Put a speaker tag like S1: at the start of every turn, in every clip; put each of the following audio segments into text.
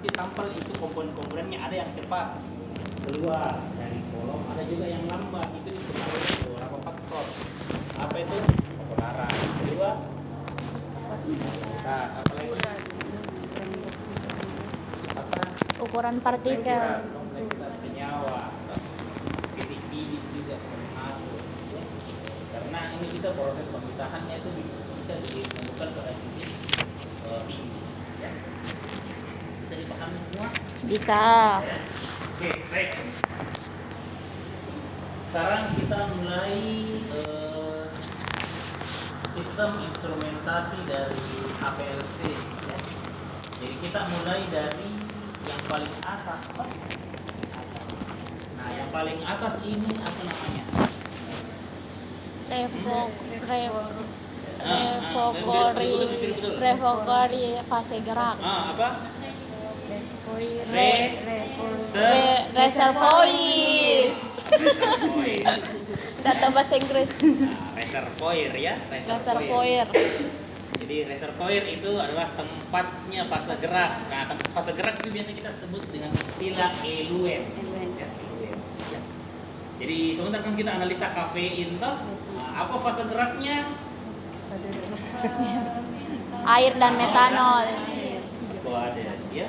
S1: nanti sampel itu komponen-komponennya ada yang cepat keluar dari kolom, ada juga yang lambat. Itu dipengaruhi beberapa faktor. Apa itu? Faktor darah. Kedua, nah, apa lagi? Apa?
S2: Ukuran partikel.
S1: Kompleksitas senyawa, titik-titik juga termasuk. Ya. Karena ini bisa proses pemisahannya itu bisa dilakukan pada suhu tinggi. Ya. Bisa dipahami semua?
S2: Bisa.
S1: Oke, baik. Sekarang kita mulai sistem instrumentasi dari HPLC. Ya. Jadi kita mulai dari yang paling atas. Nah, yang paling atas ini apa namanya?
S2: Revokori fase gerak.
S1: Apa?
S2: Reservoir. Data bahasa Inggris.
S1: Reservoir ya,
S2: Reservoir.
S1: Jadi reservoir itu adalah tempatnya fase gerak. Nah, tempat fase gerak itu biasa kita sebut dengan istilah eluen. Ya, eluen. Ya. Jadi sebentar kan kita analisa kafein toh. Nah, apa fase geraknya?
S2: Air dan metanol.
S1: Aqueous ya.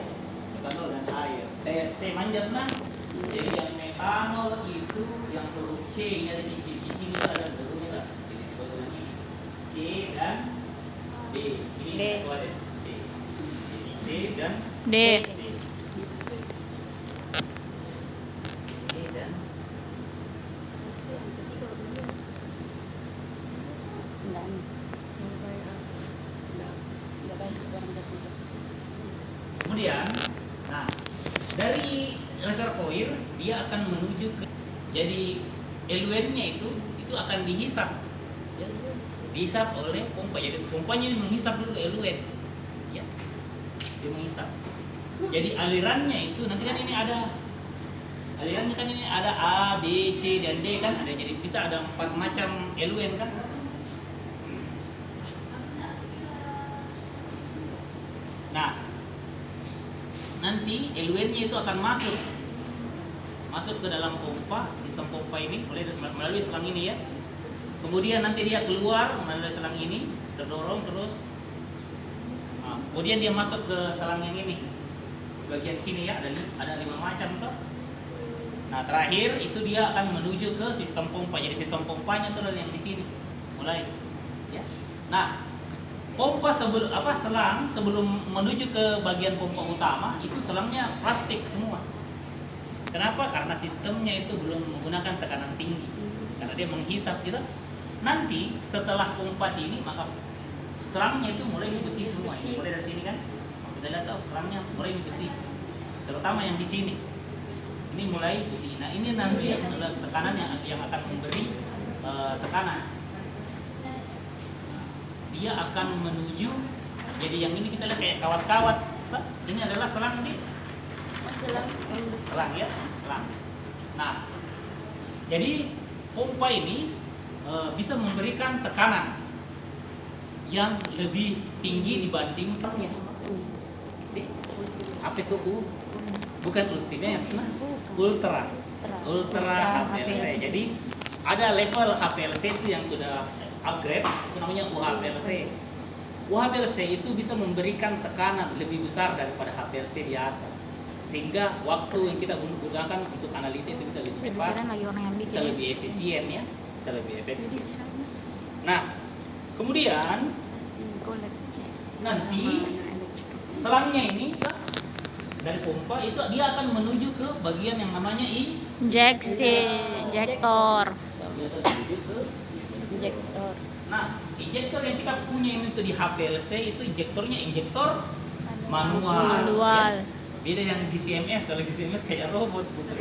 S1: Metanol dan air. Saya manjat nah. Jadi yang metanol itu yang huruf C, ini ada cicing itu ada hurufnya tak? Jadi huruf ini C dan D. Ini aqueous C. Jadi C dan
S2: D.
S1: C dan kemudian, nah dari reservoir dia akan menuju ke, jadi eluennya itu akan dihisap, ya, dihisap oleh pompa. Jadi pompanya ini menghisap dulu eluen, ya, dia menghisap. Jadi alirannya itu nanti kan ini ada alirannya kan ini ada A, B, C dan D kan ada, jadi bisa ada 4 macam eluen kan. Nah, nanti eluennya itu akan masuk ke dalam pompa, sistem pompa ini melalui selang ini ya. Kemudian nanti dia keluar melalui selang ini, terdorong terus. Nah, kemudian dia masuk ke selang yang ini, bagian sini ya, ada 5 macam toh. Nah, terakhir itu dia akan menuju ke sistem pompa. Jadi sistem pompanya itu yang di sini mulai ya. Nah, pompa selang sebelum menuju ke bagian pompa utama itu selangnya plastik semua. Kenapa? Karena sistemnya itu belum menggunakan tekanan tinggi, karena dia menghisap gitu. Nanti setelah pompa sini maka selangnya itu mulai besi semua. Ini mulai dari sini kan, kita lihat tuh selangnya mulai besi, terutama yang di sini. Ini mulai besi. Nah, ini nanti adalah tekanan yang akan memberi tekanan. Dia akan menuju, jadi yang ini kita lihat kayak kawat-kawat. Ini adalah selang selang ya, selang. Nah, jadi pompa ini bisa memberikan tekanan yang lebih tinggi dibanding apa itu U? Bukan ultimate, nah, ultra HPLC. Jadi ada level HPLC itu yang sudah upgrade, itu namanya UHPLC. UHPLC itu bisa memberikan tekanan lebih besar daripada HPLC biasa, sehingga waktu yang kita gunakan untuk analisis itu bisa lebih cepat, bisa lebih efisien ya, bisa lebih efektif. Nah, kemudian nanti selangnya ini dari pompa itu dia akan menuju ke bagian yang namanya
S2: injektor.
S1: Nah, injektor yang kita punya ini tuh di HPLC itu injektor manual. Ya. Beda yang di CMS, kalau di CMS kayak robot putri.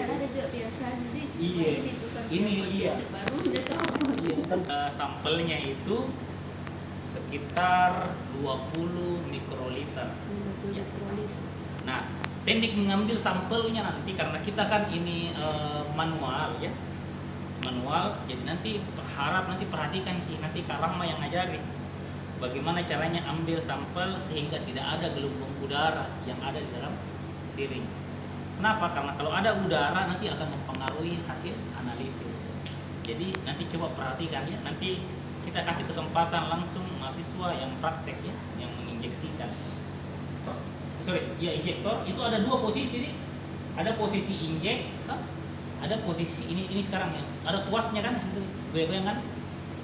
S1: Iya. Ini iya. Sampelnya itu sekitar 20 mikroliter. Ya. Nah, teknik mengambil sampelnya nanti karena kita kan ini manual ya. Manual, jadi nanti harap nanti perhatikan nanti Kak Rahma yang ngajarin bagaimana caranya ambil sampel sehingga tidak ada gelembung udara yang ada di dalam syringe. Kenapa? Karena kalau ada udara nanti akan mempengaruhi hasil analisis. Jadi nanti coba perhatikan ya, nanti kita kasih kesempatan langsung mahasiswa yang praktek ya, yang menginjeksikan. Injektor itu ada dua posisi nih. Ada posisi injek, ada posisi ini sekarang yang ada tuasnya kan, goyang-goyang kan.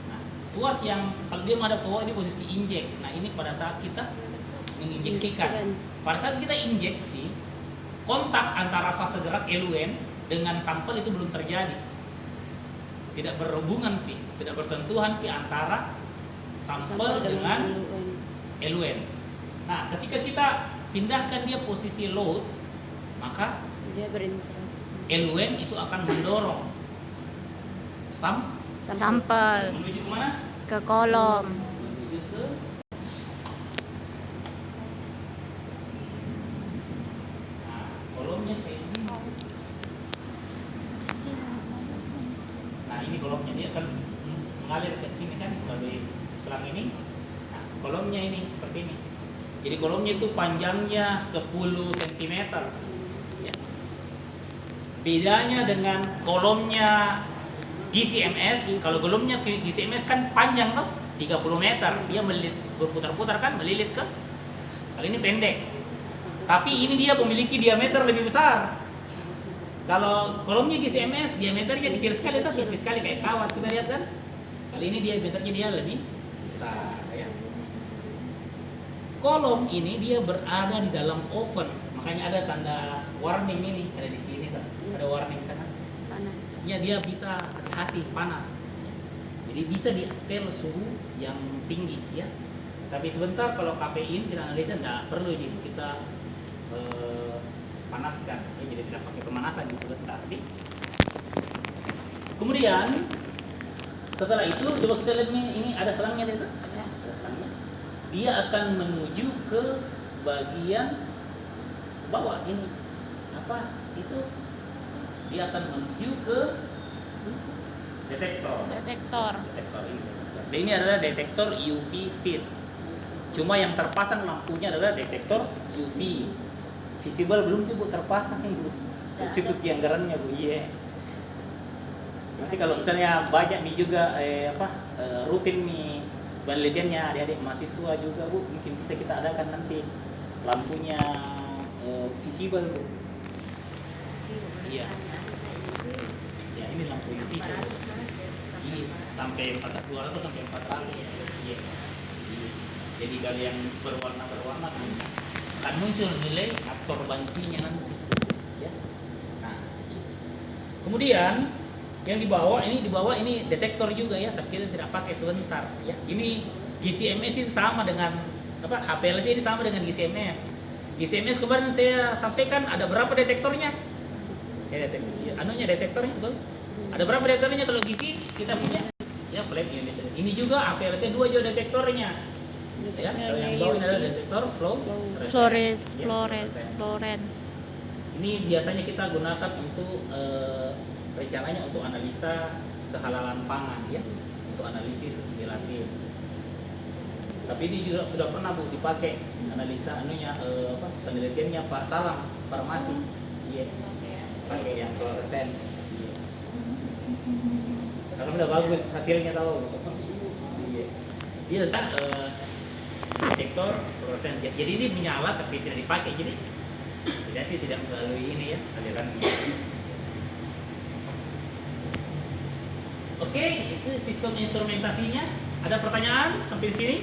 S1: Nah, tuas yang kalau dia ada bawah ini posisi injek. Nah, ini pada saat kita menginjeksikan. Pada saat kita injeksi, kontak antara fase gerak eluen dengan sampel itu belum terjadi. Tidak berhubungan pi, tidak bersentuhan pi antara sampel dengan eluen. Nah, ketika kita pindahkan dia posisi load, maka
S3: Dia berinteraksi.
S1: eluen itu akan mendorong
S2: Sampel
S1: menuju ke mana?
S2: ke kolom.
S1: Menuju ke kolomnya kayak ini. Nah, ini kolomnya dia akan mengalir ke sini kan melalui selang ini. Nah, kolomnya ini seperti ini. Jadi kolomnya itu panjangnya 10 cm. Ya. Bedanya dengan kolomnya GCMS, kalau kolomnya GCMS kan panjang tuh 30 meter, dia melilit berputar-putar kan, melilit ke. Kali ini pendek. Tapi ini dia memiliki diameter lebih besar. Kalau kolomnya GCMS diameternya kecil sekali, tipis sekali kayak kawat kita lihat kan. Kali ini diameternya dia lebih besar, ya. Kolom ini dia berada di dalam oven, makanya ada tanda warning ini, ada di sini kan, ada warning sana.
S3: Panas.
S1: Ya, dia bisa hati-hati panas. Jadi bisa di setel suhu yang tinggi ya. Tapi sebentar kalau kafein kita analisa tidak perlu jadi kita panaskan. Ya, jadi tidak pakai pemanasan di sebentar. Kemudian setelah itu coba kita lihat ini ada selangnya itu. Ada selangnya. Dia akan menuju ke bagian bawah ini. Apa itu? Dia akan menuju ke detektor. Detektor ini. Dan ini adalah detektor UV vis. Cuma yang terpasang lampunya adalah detektor UV. Visible belum tuh Bu terpasang Bu. Cukup yang garannya Bu. Iya. Nanti kalau misalnya banyak nih juga rutin nih penelitiannya adik-adik mahasiswa juga Bu, mungkin bisa kita adakan nanti lampunya visible Bu. Iya. Ya, ini lampu UV ini sampai 200 sampai 400. Iya. Jadi kalau yang berwarna-warna kan muncul nilai absorbansinya nanti. Ya. Nah, kemudian yang di bawah ini detektor juga ya, tapi kita tidak pakai sebentar ya. Ini GCMS ini sama dengan HPLC ini sama dengan GCMS. GCMS kemarin saya sampaikan ada berapa detektornya? Ya, detektornya betul. Ada berapa detektornya kalau GC kita punya? Ya, flat Indonesia. Ini juga HPLC 2 juga detektornya. Ya, kalau yang bawah ini adalah detektor
S2: Florence.
S1: Ini biasanya kita gunakan untuk rencananya untuk analisa kehalalan pangan ya, untuk analisis gelatin. Tapi ini juga sudah pernah Bu dipakai analisa penelitiannya Pak Salam farmasi. Iya. Pakai yang fluoresen. Iya. Karena udah bagus hasilnya tahu. Iya. Dia detektor fluoresen. Jadi ini menyala tapi tidak dipakai, jadi tidak melalui ini ya aliran. Oke, itu sistem instrumentasinya. Ada pertanyaan sampai di sini?